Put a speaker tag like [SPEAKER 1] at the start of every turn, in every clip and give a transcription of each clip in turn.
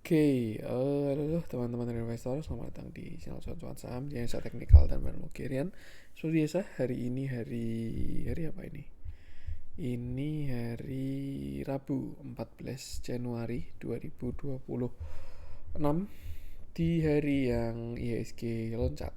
[SPEAKER 1] Halo teman-teman investor, selamat datang di channel cuan-cuan saham di analisa teknikal dan barang Kirian. Seperti biasa, hari ini hari apa ini? Ini hari Rabu 14 Januari 2026, di hari yang IHSG loncat.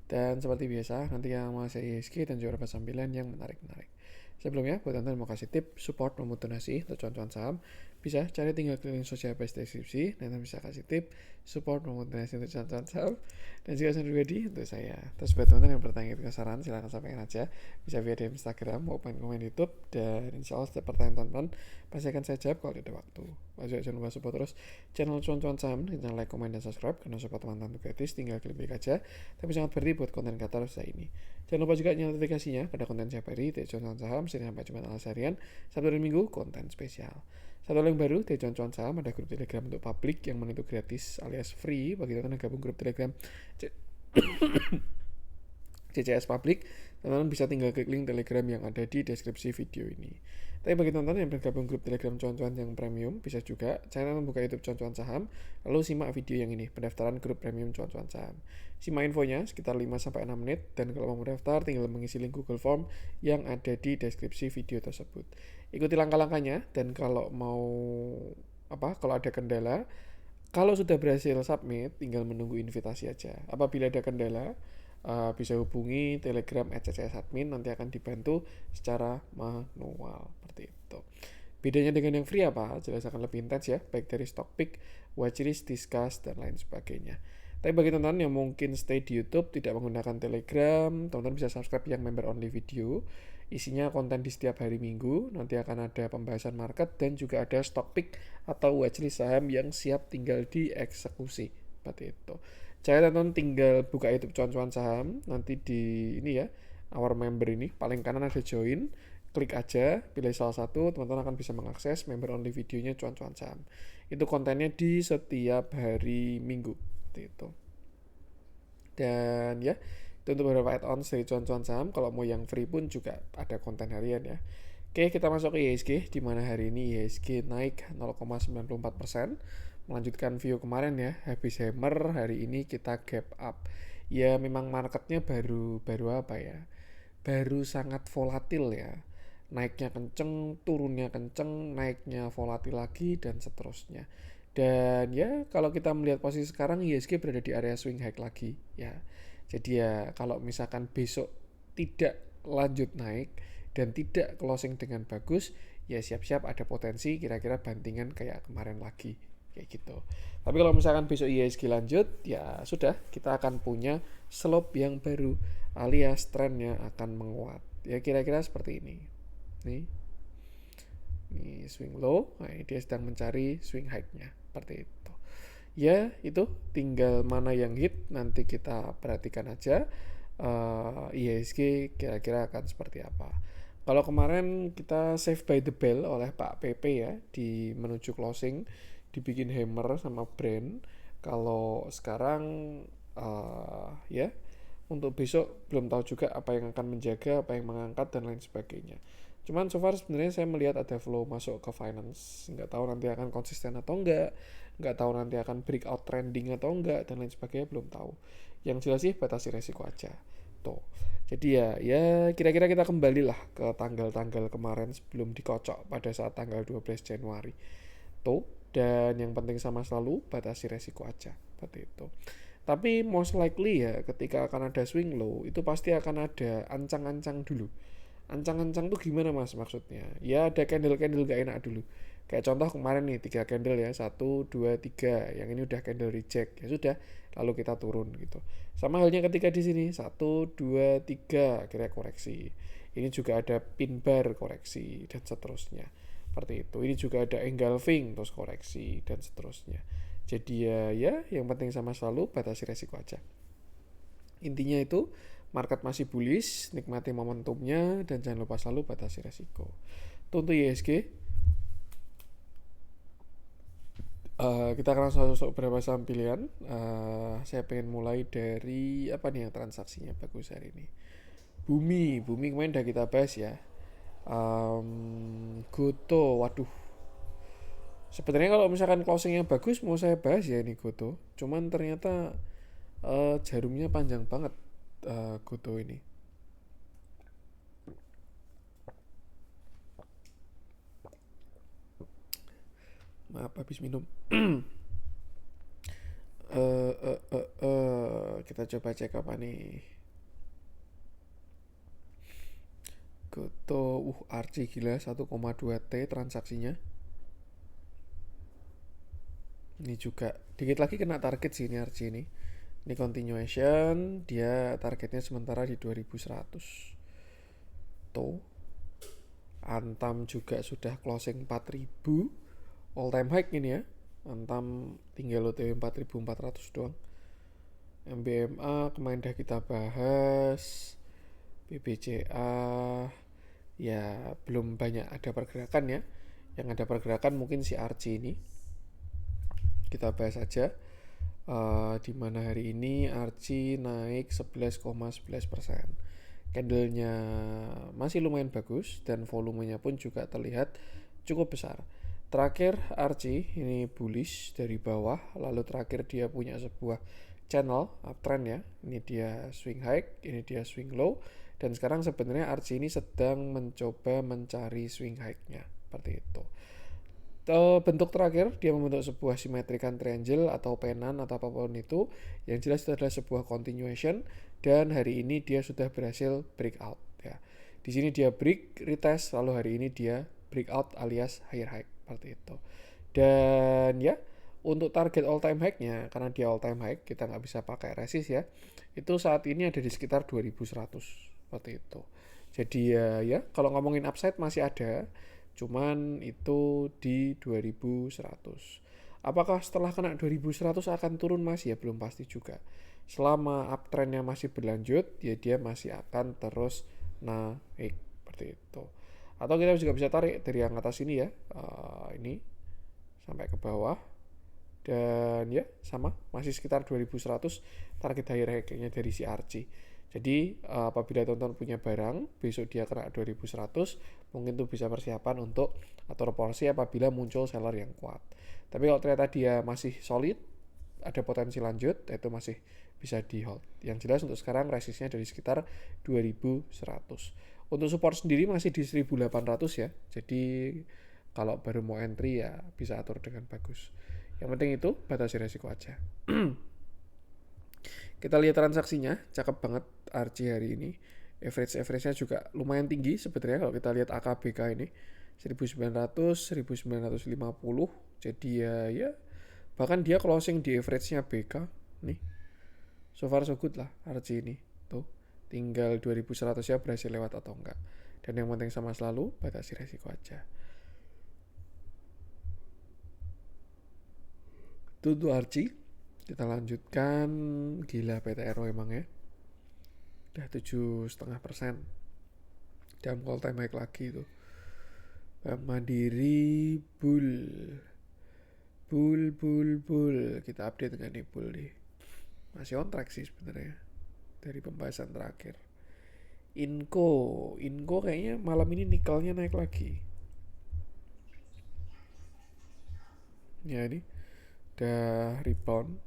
[SPEAKER 1] Dan seperti biasa, nanti yang masih IHSG dan juga beberapa sambilan yang menarik-menarik. Sebelumnya, buat teman-teman mau kasih tip, support, membantu donasi untuk cuan-cuan saham, bisa cari tinggal klik link sosial base deskripsi, dan bisa kasih tip, support, membantu donasi untuk cuan-cuan saham, dan juga saran pribadi untuk saya. Terus buat teman-teman yang bertanya ke saran, silahkan sampaikan aja, bisa via DM Instagram maupun komen YouTube, dan insya Allah setiap pertanyaan teman-teman pasti akan saya jawab kalau ada waktu. Jangan lupa support terus channel cuan-cuan saham, dengan like, komen, dan subscribe, karena support teman-teman gratis, tinggal klik link aja, tapi sangat berarti buat konten kreator saya ini. Jangan lupa juga nyalakan notifikasinya pada konten setiap hari di cuan-cuan saham, Senin sampai Jumat alias harian, Sabtu dan Minggu konten spesial. Satu yang baru di cuan-cuan saham, ada grup Telegram untuk publik yang mana itu gratis alias free bagi teman-teman yang gabung grup Telegram CCS Public. Teman-teman bisa tinggal klik link Telegram yang ada di deskripsi video ini. Tapi bagi teman-teman yang bergabung grup Telegram cuan-cuan yang premium, bisa juga channel membuka YouTube cuan-cuan saham, lalu simak video yang ini, pendaftaran grup premium cuan-cuan saham. Simak infonya sekitar 5-6 menit, dan kalau mau mendaftar tinggal mengisi link Google Form yang ada di deskripsi video tersebut. Ikuti langkah-langkahnya, dan kalau kalau ada kendala, kalau sudah berhasil submit, tinggal menunggu invitasi aja. Apabila ada kendala, bisa hubungi Telegram @ccsadmin, nanti akan dibantu secara manual seperti itu. Bedanya dengan yang free apa? Jelas akan lebih intens ya, baik dari stock pick, watchlist, discuss, dan lain sebagainya. Tapi bagi teman-teman yang mungkin stay di YouTube tidak menggunakan Telegram, teman-teman bisa subscribe yang member only video. Isinya konten di setiap hari Minggu, nanti akan ada pembahasan market dan juga ada stock pick atau watchlist saham yang siap tinggal dieksekusi. Seperti itu. Saya teman-teman tinggal buka YouTube cuan-cuan saham, nanti di ini ya, our member ini paling kanan ada join, klik aja, pilih salah satu, teman-teman akan bisa mengakses member only videonya cuan-cuan saham. Itu kontennya di setiap hari Minggu, seperti itu. Dan ya, itu untuk beberapa add-ons dari cuan-cuan saham. Kalau mau yang free pun juga ada konten harian ya. Oke, kita masuk ke IHSG, di mana hari ini IHSG naik 0,94%, melanjutkan view kemarin ya, habis hammer, hari ini kita gap up. Ya memang marketnya baru apa ya, baru sangat volatil ya, naiknya kenceng, turunnya kenceng, naiknya volatil lagi, dan seterusnya. Dan ya kalau kita melihat posisi sekarang, IHSG berada di area swing high lagi ya. Jadi ya kalau misalkan besok tidak lanjut naik dan tidak closing dengan bagus, ya siap-siap ada potensi kira-kira bantingan kayak kemarin lagi kayak gitu. Tapi kalau misalkan besok IHSG lanjut, ya sudah, kita akan punya slope yang baru alias trennya akan menguat. Ya kira-kira seperti ini. Ini swing low, nah ini dia sedang mencari swing high-nya seperti itu. Ya itu tinggal mana yang hit nanti kita perhatikan aja. IHSG kira-kira akan seperti apa. Kalau kemarin kita save by the bell oleh Pak PP ya, di menuju closing dibikin hammer sama brand. Kalau sekarang ya untuk besok belum tahu juga apa yang akan menjaga, apa yang mengangkat, dan lain sebagainya. Cuman so far sebenarnya saya melihat ada flow masuk ke finance. Nggak tahu nanti akan konsisten atau nggak tahu nanti akan breakout trending atau enggak, dan lain sebagainya belum tahu. Yang jelas sih batasi resiko aja. Tuh. Jadi ya kira-kira kita kembalilah ke tanggal-tanggal kemarin sebelum dikocok pada saat tanggal 12 Januari. Tuh, dan yang penting sama selalu batasi resiko aja. Seperti itu. Tapi most likely ya ketika akan ada swing low itu pasti akan ada ancang-ancang dulu. Ancang-ancang tuh gimana mas maksudnya? Ya ada candle-candle gak enak dulu. Kayak contoh kemarin nih 3 candle ya, 1, 2, 3. Yang ini udah candle reject. Ya sudah, lalu kita turun gitu. Sama halnya ketika di sini 1, 2, 3 akhirnya koreksi. Ini juga ada pin bar koreksi dan seterusnya. Seperti itu. Ini juga ada engulfing terus koreksi dan seterusnya. Jadi ya yang penting sama selalu batasi resiko aja. Intinya itu market masih bullish, nikmati momentumnya, dan jangan lupa selalu batasi resiko. Itu untuk IHSG. Kita akan langsung masuk beberapa saham pilihan. Saya pengen mulai dari apa nih yang transaksinya bagus hari ini. Bumi kemarin udah kita bahas ya. Goto, waduh, Sebenarnya kalau misalkan closing yang bagus mau saya bahas ya ini Goto. Cuman ternyata jarumnya panjang banget Goto ini. Maaf habis minum. Kita coba cek apa nih. Goto, Archie gila 1,2 T transaksinya. Ini juga dikit lagi kena target sih ini Archie ini. Ini continuation, dia targetnya sementara di 2100. Tuh, Antam juga sudah closing 4000, all time high ini ya. Antam tinggal OTW 4400 doang. MBMA kemarin udah kita bahas. BBCA ya belum banyak ada pergerakan ya. Yang ada pergerakan mungkin si Archie ini. Kita bahas aja. Di mana hari ini Archie naik 11,11%. Candlenya masih lumayan bagus dan volumenya pun juga terlihat cukup besar. Terakhir Archie ini bullish dari bawah, lalu terakhir dia punya sebuah channel uptrend ya. Ini dia swing high, ini dia swing low, dan sekarang sebenarnya Archie ini sedang mencoba mencari swing high-nya seperti itu. Bentuk terakhir dia membentuk sebuah symmetrical triangle atau penan atau apapun itu, yang jelas itu adalah sebuah continuation, dan hari ini dia sudah berhasil breakout ya. Di sini dia break retest, lalu hari ini dia breakout alias higher high seperti itu. Dan ya untuk target all time high-nya, karena dia all time high kita nggak bisa pakai resist ya, itu saat ini ada di sekitar 2100 seperti itu. Jadi ya kalau ngomongin upside masih ada, cuman itu di 2100. Apakah setelah kena 2100 akan turun? Masih ya belum pasti juga. Selama uptrendnya masih berlanjut ya dia masih akan terus naik seperti itu. Atau kita juga bisa tarik dari yang atas ini ya, ini sampai ke bawah, dan ya sama masih sekitar 2100 target higher high-nya dari si Archie. Jadi apabila teman-teman punya barang besok dia kena 2100, mungkin tuh bisa persiapan untuk atur porsi apabila muncul seller yang kuat. Tapi kalau ternyata dia masih solid, ada potensi lanjut, itu masih bisa di hold. Yang jelas untuk sekarang resistnya dari sekitar 2100. Untuk support sendiri masih di 1800 ya. Jadi kalau baru mau entry ya bisa atur dengan bagus. Yang penting itu batasi resiko aja. Kita lihat transaksinya, cakep banget Archie hari ini. Average-nya juga lumayan tinggi sebenarnya kalau kita lihat AKBK ini. 1900, 1950. Jadi ya bahkan dia closing di average-nya BK nih. So far so good lah Archie ini. Tuh, tinggal 2100 ya berhasil lewat atau enggak. Dan yang penting sama selalu batasi resiko aja. Itu tuh Archie. Kita lanjutkan. Gila PTRO emang ya. Udah 7,5% dalam all time high lagi tuh. Bank Mandiri bull. Kita update dengan nih bull nih. Masih on track sih sebenarnya dari pembahasan terakhir. Inco kayaknya malam ini nikelnya naik lagi. Ya ini udah rebound.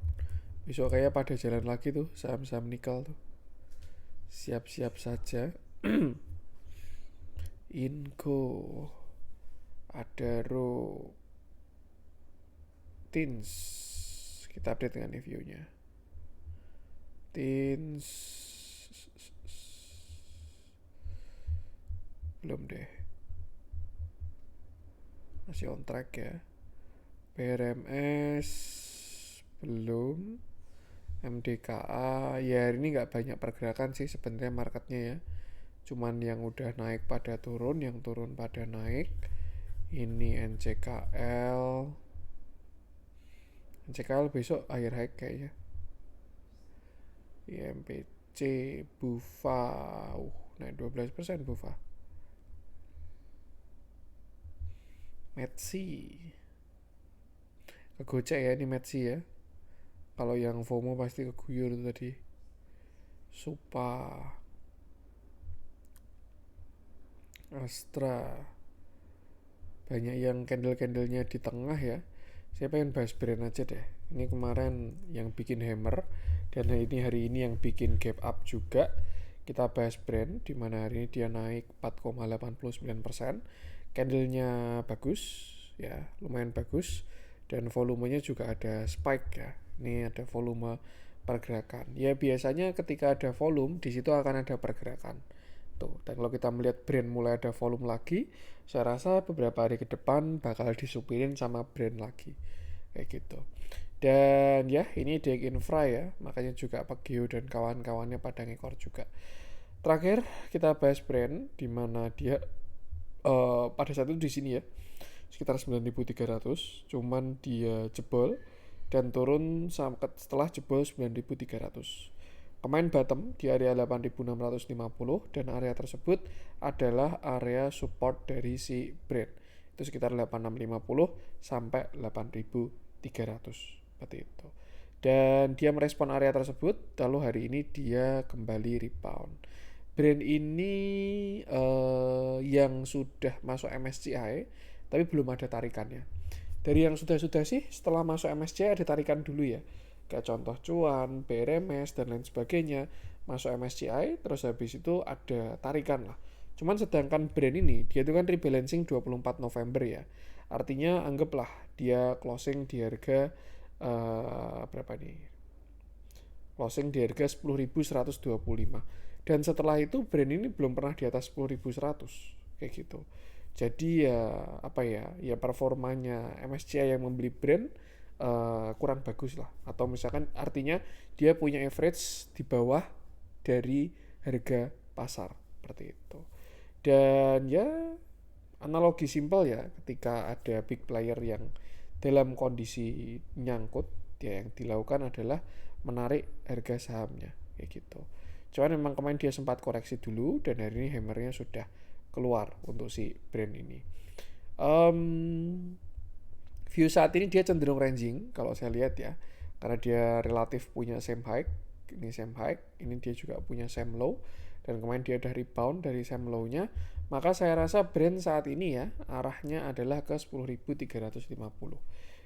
[SPEAKER 1] Besok kayak pada jalan lagi tuh saham-saham nikel tuh. Siap-siap saja. Inco, Adaro, Tins. Kita update dengan reviewnya. Tins belum deh. Masih on track ya. PRMS belum. MDKA ya hari ini nggak banyak pergerakan sih sebenarnya marketnya ya. Cuman yang udah naik pada turun, yang turun pada naik. Ini NCKL besok akhir high kayaknya. IMPC Bufa naik 12% Bufa. Metsi kegocek ya ini Metsi ya. Kalau yang FOMO pasti keguyur tuh tadi. Supa, Astra, banyak yang candle-candlenya di tengah ya. Saya pengen bahas brand aja deh. Ini kemarin yang bikin hammer dan hari ini yang bikin gap up juga. Kita bahas brand di mana hari ini dia naik 4,89%. Candlenya bagus ya, lumayan bagus dan volumenya juga ada spike ya. Ini ada volume pergerakan. Ya biasanya ketika ada volume di situ akan ada pergerakan. Tuh, dan kalau kita melihat brand mulai ada volume lagi, saya rasa beberapa hari ke depan bakal disupirin sama brand lagi. Kayak gitu. Dan ya, ini Dek Infra ya, makanya juga Pagio dan kawan-kawannya pada ngekor juga. Terakhir, kita bahas brand di mana dia pada saat itu di sini ya, sekitar 9.300, cuman dia jebol dan turun setelah jebol 9.300. Pemain bottom di area 8.650 dan area tersebut adalah area support dari si brand. Itu sekitar 8.650 sampai 8.300 seperti itu. Dan dia merespon area tersebut, lalu hari ini dia kembali rebound. Brand ini yang sudah masuk MSCI tapi belum ada tarikannya. Dari yang sudah-sudah sih setelah masuk MSCI ada tarikan dulu ya. Kayak contoh cuan, BRMS dan lain sebagainya masuk MSCI terus habis itu ada tarikan lah. Cuman sedangkan brand ini dia itu kan rebalancing 24 November ya. Artinya anggaplah dia closing di harga berapa nih? Closing di harga 10.125. Dan setelah itu brand ini belum pernah di atas 10.100 kayak gitu. Jadi ya apa ya? Ya performanya MSCI yang membeli brand kurang bagus lah, atau misalkan artinya dia punya average di bawah dari harga pasar seperti itu. Dan ya analogi simpel ya, ketika ada big player yang dalam kondisi nyangkut, ya yang dilakukan adalah menarik harga sahamnya kayak gitu. Cuman memang kemarin dia sempat koreksi dulu dan hari ini hammernya sudah keluar untuk si brand ini. View saat ini dia cenderung ranging kalau saya lihat ya, karena dia relatif punya same high, ini same high, ini dia juga punya same low, dan kemarin dia udah rebound dari same low-nya, maka saya rasa brand saat ini ya arahnya adalah ke 10.350,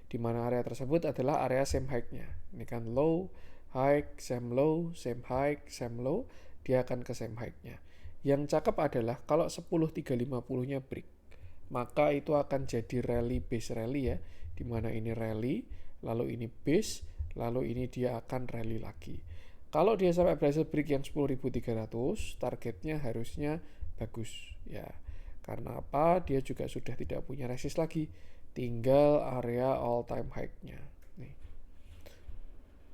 [SPEAKER 1] di mana area tersebut adalah area same high-nya. Ini kan low, high, same low, same high, same low, dia akan ke same high-nya. Yang cakep adalah kalau 10.350-nya break, maka itu akan jadi rally base rally ya, dimana ini rally, lalu ini base, lalu ini dia akan rally lagi. Kalau dia sampai berhasil break yang 10.300, targetnya harusnya bagus ya. Karena apa? Dia juga sudah tidak punya resist lagi, tinggal area all time high-nya nih,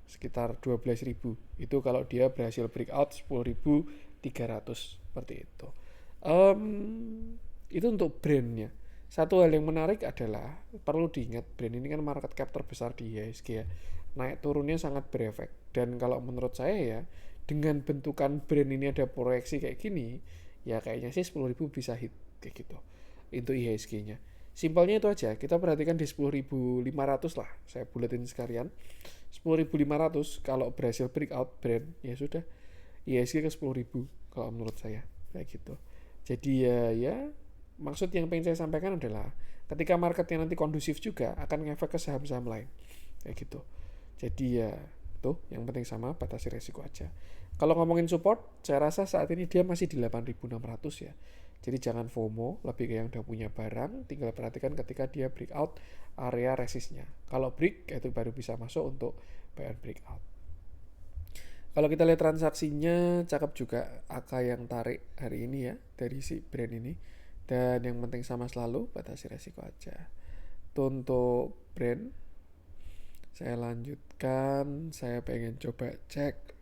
[SPEAKER 1] sekitar 12.000. Itu kalau dia berhasil breakout 10.300 seperti itu. Itu untuk brandnya. Satu hal yang menarik adalah perlu diingat, brand ini kan market cap terbesar di IHSG ya. Naik turunnya sangat berefek. Dan kalau menurut saya ya, dengan bentukan brand ini ada proyeksi kayak gini, ya kayaknya sih 10.000 bisa hit kayak gitu untuk IHSG-nya. Simpelnya itu aja, kita perhatikan di 10.500 lah, saya buletin sekalian. 10.500 kalau berhasil breakout brand, ya sudah, IHSG ke 10.000 kalau menurut saya kayak gitu. Jadi ya maksud yang pengen saya sampaikan adalah ketika marketnya nanti kondusif juga akan ngefek ke saham-saham lain kayak gitu. Jadi ya tuh yang penting sama, batasi resiko aja. Kalau ngomongin support, saya rasa saat ini dia masih di 8.600 ya. Jadi jangan FOMO, lebih ke yang udah punya barang, tinggal perhatikan ketika dia breakout area resistnya. Kalau break itu baru bisa masuk untuk buy and breakout. Kalau kita lihat transaksinya cakep juga, AK yang tarik hari ini ya dari si brand ini. Dan yang penting sama selalu, batasi resiko aja. Itu untuk brand. Saya lanjutkan, saya pengen coba cek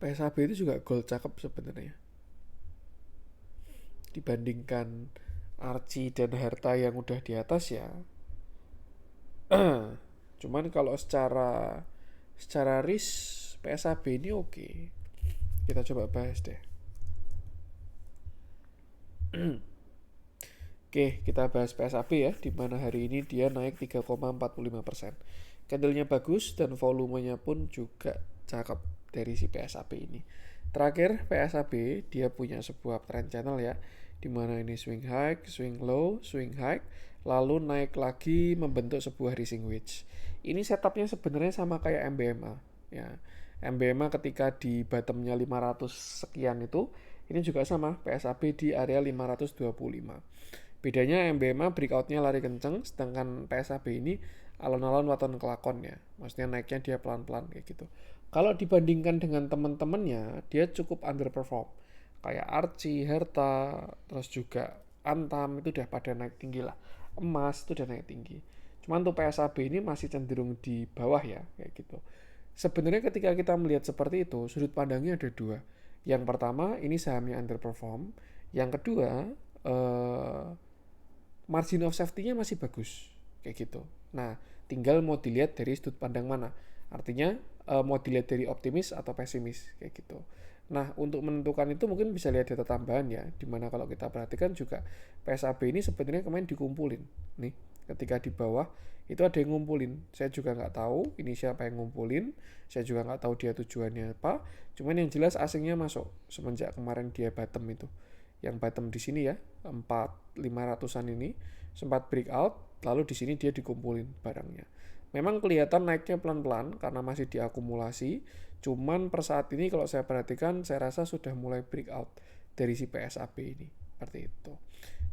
[SPEAKER 1] PSAB itu juga gold cakep sebenarnya. Dibandingkan Archie dan Harta yang udah di atas ya. Cuman kalau secara risk PSAB ini oke. Kita coba bahas deh. Oke, kita bahas PSAB ya, di mana hari ini dia naik 3,45%. Candlenya bagus dan volumenya pun juga cakep dari si PSAB ini. Terakhir PSAB dia punya sebuah trend channel ya, dimana ini swing high, swing low, swing high, lalu naik lagi membentuk sebuah rising wedge. Ini setupnya sebenarnya sama kayak MBMA ya. MBMA ketika di bottomnya 500 sekian itu, ini juga sama PSAB di area 525. Bedanya MBMA breakoutnya lari kenceng, sedangkan PSAB ini alon-alon waton kelakon ya. Maksudnya naiknya dia pelan-pelan kayak gitu. Kalau dibandingkan dengan teman-temannya, dia cukup underperform. Kayak Archie, Herta, terus juga Antam itu udah pada naik tinggi lah. Emas itu udah naik tinggi. Cuman tuh PSAB ini masih cenderung di bawah ya, kayak gitu. Sebenarnya ketika kita melihat seperti itu, sudut pandangnya ada dua. Yang pertama, ini sahamnya underperform. Yang kedua, eh, margin of safety-nya masih bagus kayak gitu. Nah, tinggal mau dilihat dari sudut pandang mana. Artinya mau dilihat dari optimis atau pesimis kayak gitu. Nah, untuk menentukan itu mungkin bisa lihat data tambahan ya, dimana kalau kita perhatikan juga PSAB ini sebenarnya kemarin dikumpulin. Nih, ketika di bawah itu ada yang ngumpulin. Saya juga nggak tahu ini siapa yang ngumpulin. Saya juga nggak tahu dia tujuannya apa. Cuman yang jelas asingnya masuk semenjak kemarin dia bottom itu. Yang bottom di sini ya, 4.500-an ini sempat breakout, lalu di sini dia dikumpulin barangnya. Memang kelihatan naiknya pelan-pelan karena masih diakumulasi, cuman per saat ini kalau saya perhatikan saya rasa sudah mulai breakout dari si PSAB ini, seperti itu.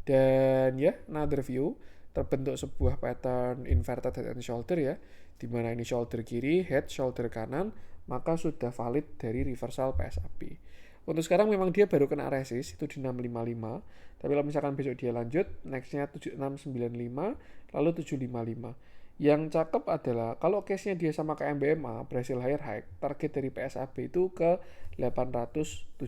[SPEAKER 1] Dan ya, another view, terbentuk sebuah pattern inverted head and shoulder ya, dimana ini shoulder kiri, head, shoulder kanan, maka sudah valid dari reversal PSAB. Untuk sekarang memang dia baru kena resist itu di 655, tapi kalau misalkan besok dia lanjut, nextnya 7695, lalu 755. Yang cakep adalah kalau case-nya dia sama kayak MBMA, berhasil higher high, target dari PSAB itu ke 870.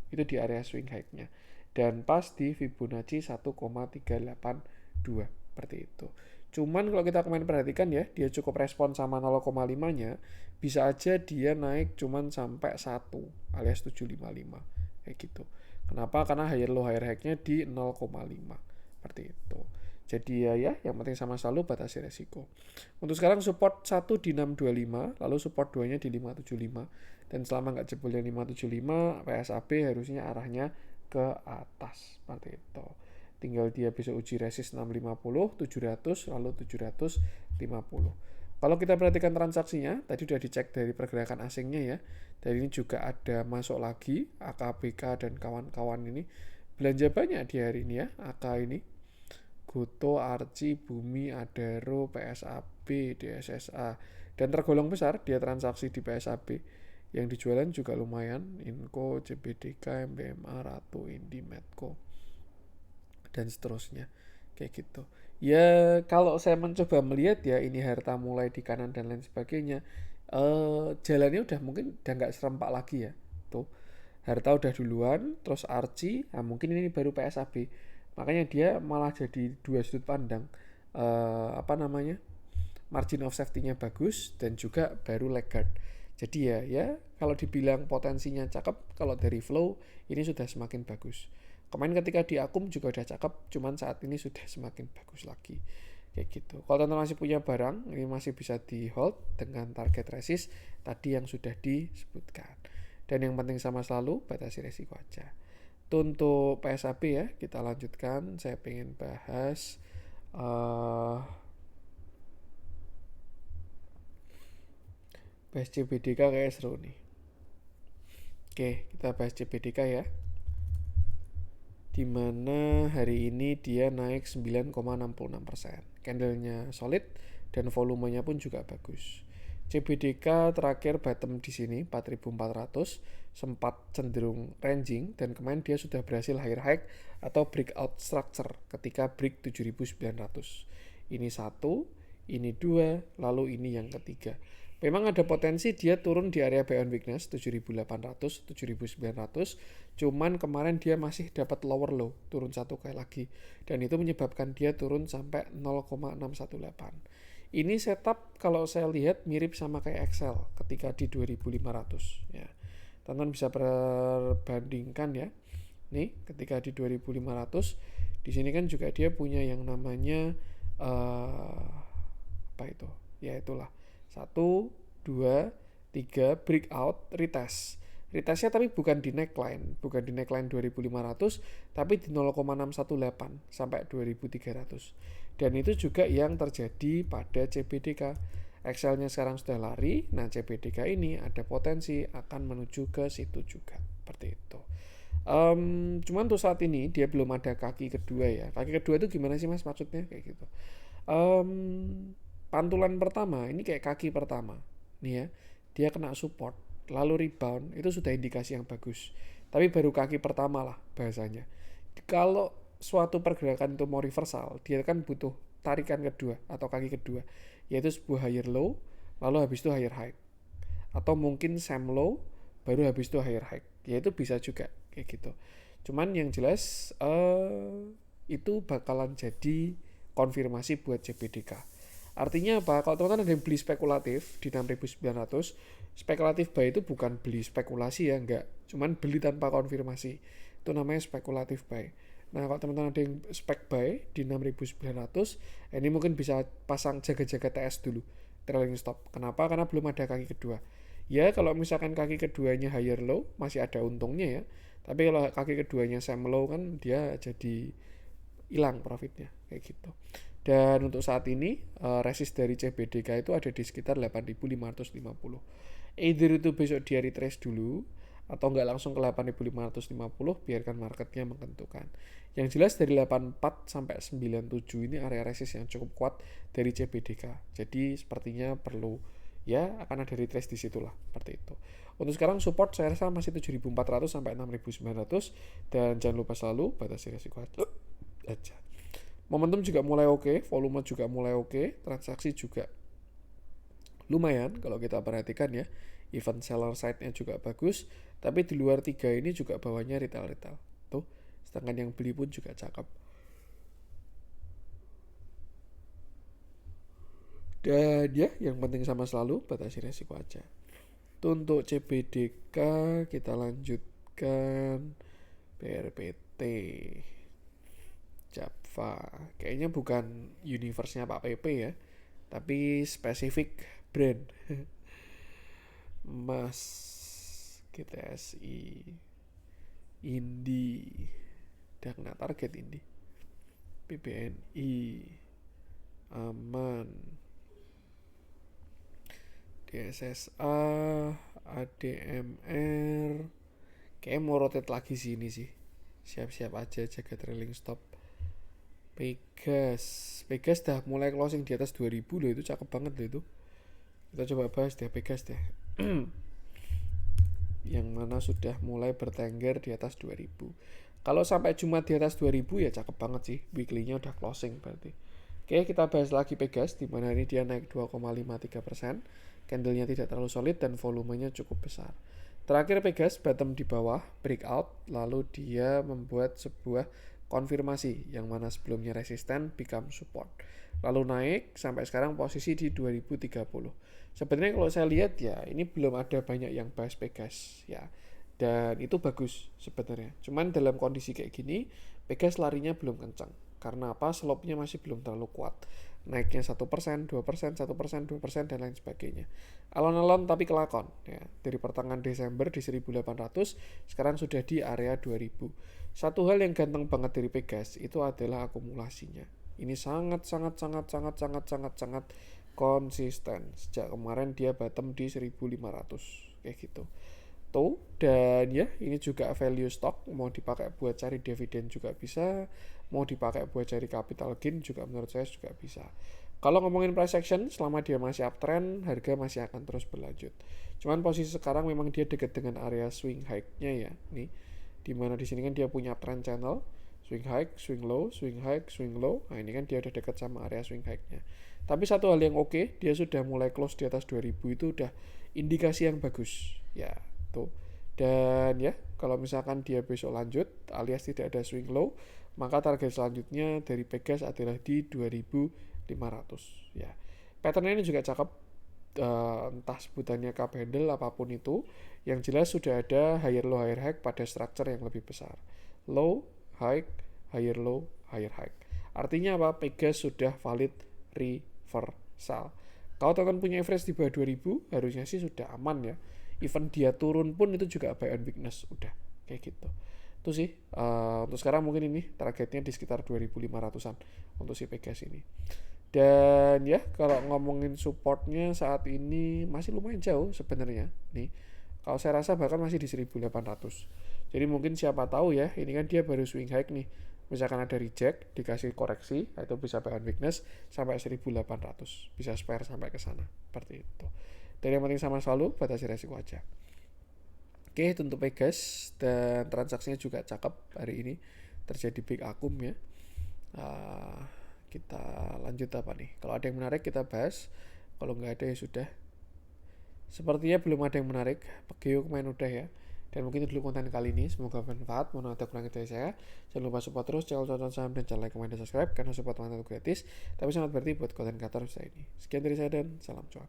[SPEAKER 1] Itu di area swing high-nya. Dan pas di Fibonacci 1,382 seperti itu. Cuman kalau kita kemarin perhatikan ya, dia cukup respon sama 0,5-nya, bisa aja dia naik cuman sampai 1 alias 755 kayak gitu. Kenapa? Karena higher low higher high-nya di 0,5 seperti itu. Jadi ya yang penting sama selalu batasi resiko. Untuk sekarang support 1 di 625, lalu support 2-nya di 575. Dan selama nggak jebol yang 575, PSAB harusnya arahnya ke atas seperti itu. Tinggal dia bisa uji resist 650, 700, lalu 750. Kalau kita perhatikan transaksinya, tadi sudah dicek dari pergerakan asingnya ya. Dan ini juga ada masuk lagi AKBK dan kawan-kawan ini. Belanja banyak di hari ini ya, AK ini. Goto, Archie, Bumi, Adaro, PSAB, DSSA. Dan tergolong besar dia transaksi di PSAB. Yang dijualan juga lumayan, Inco, CBDK, MBMA, Ratu, Indi, Medco, dan seterusnya. Kayak gitu. Ya kalau saya mencoba melihat ya ini harta mulai di kanan dan lain sebagainya, jalannya udah mungkin udah nggak serempak lagi ya. Tuh, harta udah duluan, terus Archie, nah mungkin ini baru PSAB. Makanya dia malah jadi dua sudut pandang. Apa namanya? Margin of safety-nya bagus dan juga baru laggard. Jadi ya kalau dibilang potensinya cakep, kalau dari flow ini sudah semakin bagus. Kemarin ketika di akum juga udah cakep, cuman saat ini sudah semakin bagus lagi. Kayak gitu. Kalau teman-teman masih punya barang, ini masih bisa di hold dengan target resist tadi yang sudah disebutkan. Dan yang penting sama selalu batasi resiko aja. Itu untuk PSAB ya, kita lanjutkan. Saya pengen bahas bahas CBDK kayak seru nih. Oke, kita bahas CBDK ya. Dimana hari ini dia naik 9,66%. Candlenya solid dan volumenya pun juga bagus. CBDK terakhir bottom di sini 4.400, sempat cenderung ranging dan kemarin dia sudah berhasil higher high atau breakout structure ketika break 7.900. Ini satu, ini dua, lalu ini yang ketiga. Memang ada potensi dia turun di area buy on weakness 7.800, 7.900. Cuman kemarin dia masih dapat lower low, turun satu kali lagi. Dan itu menyebabkan dia turun sampai 0,618. Ini setup kalau saya lihat mirip sama kayak Excel ketika di 2.500 ya. Teman-teman bisa perbandingkan ya. Nih, ketika di 2.500 di sini kan juga dia punya yang namanya apa itu? Ya itulah. 1, 2, 3 breakout retest. Retestnya tapi bukan di neckline 2500, tapi di 0,618 sampai 2300. Dan itu juga yang terjadi pada CBDK. Excel-nya sekarang sudah lari, nah CBDK ini ada potensi akan menuju ke situ juga, seperti itu. Cuman untuk saat ini dia belum ada kaki kedua ya. Kaki kedua itu gimana sih mas maksudnya kayak gitu? Pantulan pertama ini kayak kaki pertama nih ya, dia kena support lalu rebound, itu sudah indikasi yang bagus. Tapi baru kaki pertama lah bahasanya. Kalau suatu pergerakan itu mau reversal, dia kan butuh tarikan kedua atau kaki kedua, yaitu sebuah higher low lalu habis itu higher high, atau mungkin same low baru habis itu higher high, ya itu bisa juga kayak gitu. Cuman yang jelas itu bakalan jadi konfirmasi buat CBDK. Artinya apa? Kalau teman-teman ada yang beli spekulatif di 6.900, spekulatif buy itu bukan beli spekulasi ya, enggak. Cuman beli tanpa konfirmasi. Itu namanya spekulatif buy. Nah, kalau teman-teman ada yang spek buy di 6.900, ini mungkin bisa pasang jaga-jaga TS dulu, trailing stop. Kenapa? Karena belum ada kaki kedua. Ya, kalau misalkan kaki keduanya higher low, masih ada untungnya ya. Tapi kalau kaki keduanya same low kan dia jadi hilang profitnya kayak gitu. Dan untuk saat ini resist dari CBDK itu ada di sekitar 8.550. Either itu besok dia retrace dulu atau enggak langsung ke 8.550, biarkan marketnya menentukan. Yang jelas dari 84 sampai 97 ini area resist yang cukup kuat dari CBDK. Jadi sepertinya perlu ya akan ada retrace di situlah seperti itu. Untuk sekarang support saya rasa masih 7.400 sampai 6.900, dan jangan lupa selalu batasi resiko aja. Momentum juga mulai oke, volume juga mulai oke, transaksi juga lumayan kalau kita perhatikan ya. Even seller side-nya juga bagus, tapi di luar tiga ini juga bawahnya retail-retail. Tuh, sedangkan yang beli pun juga cakep. Dan ya, yang penting sama selalu batasi resiko aja. Tuh untuk CBDK kita lanjutkan BRPT. Java. Kayaknya bukan universe-nya Pak PP ya, tapi spesifik brand. Mas GTSI Indi udah kena target Indi. PBNI aman. DSSA ADMR kayak mau rotate lagi sini sih. Siap-siap aja jaga trailing stop. Pegas dah mulai closing di atas 2000 loh, itu cakep banget loh itu. Kita coba bahas deh Pegas deh. Yang mana sudah mulai bertengger di atas 2000. Kalau sampai Jumat di atas 2000 ya cakep banget sih. Weekly-nya udah closing berarti. Oke, kita bahas lagi Pegas, di mana ini dia naik 2,53%. Candlenya tidak terlalu solid dan volumenya cukup besar. Terakhir Pegas bottom di bawah, breakout, lalu dia membuat sebuah konfirmasi yang mana sebelumnya resisten become support. Lalu naik sampai sekarang posisi di 2030. Sebenarnya kalau saya lihat ya ini belum ada banyak yang bahas Pegas ya. Dan itu bagus sebenarnya. Cuman dalam kondisi kayak gini, Pegas larinya belum kencang. Karena apa? Slope-nya masih belum terlalu kuat. Naiknya 1%, 2%, 1%, 2%, dan lain sebagainya. Alon-alon tapi kelakon. Ya. Dari pertengahan Desember di 1800, sekarang sudah di area 2000. Satu hal yang ganteng banget dari Pegas itu adalah akumulasinya. Ini sangat konsisten. Sejak kemarin dia bottom di 1500 kayak gitu. Tuh, dan ya ini juga value stock, mau dipakai buat cari dividen juga bisa, mau dipakai buat cari capital gain juga menurut saya juga bisa. Kalau ngomongin price action, selama dia masih uptrend, harga masih akan terus berlanjut. Cuman posisi sekarang memang dia dekat dengan area swing high-nya ya, nih. Dimana di sini kan dia punya trend channel, swing high, swing low, swing high, swing low. Nah ini kan dia udah dekat sama area swing high-nya. Tapi satu hal yang oke, dia sudah mulai close di atas 2000, itu udah indikasi yang bagus. Ya, tuh. Dan ya, kalau misalkan dia besok lanjut alias tidak ada swing low, maka target selanjutnya dari Pegas adalah di 2500 ya. Patternnya ini juga cakep, entah sebutannya cup handle apapun itu, yang jelas sudah ada higher low higher high pada structure yang lebih besar. Low, high, higher low, higher high. Artinya apa? Pegas sudah valid reversal. Kalau teman punya average di bawah 2000, harusnya sih sudah aman ya. even dia turun pun itu juga buy on weakness, udah kayak gitu. Itu sih untuk sekarang mungkin ini targetnya di sekitar 2500-an untuk si Pegas ini. Dan ya kalau ngomongin supportnya saat ini masih lumayan jauh sebenarnya nih. Kalau saya rasa bahkan masih di 1800. Jadi mungkin siapa tahu ya, ini kan dia baru swing high nih. Misalkan ada reject, dikasih koreksi, itu bisa buy on weakness sampai 1800. Bisa spare sampai ke sana. Seperti itu. Dan yang penting sama selalu batasi resiko aja. Oke, untuk Pegas dan transaksinya juga cakep hari ini. Terjadi big akum ya. Kita lanjut apa nih? Kalau ada yang menarik kita bahas. Kalau nggak ada ya sudah. Sepertinya belum ada yang menarik. Pegeo kemarin udah ya. Dan mungkin itu dulu konten kali ini. Semoga bermanfaat. Mohon ada kurang dari saya. Jangan lupa support terus channel Tonton Saham dan jangan like, comment, dan subscribe karena support mantan itu gratis. Tapi sangat berarti buat konten kreator saya ini. Sekian dari saya dan salam cuan.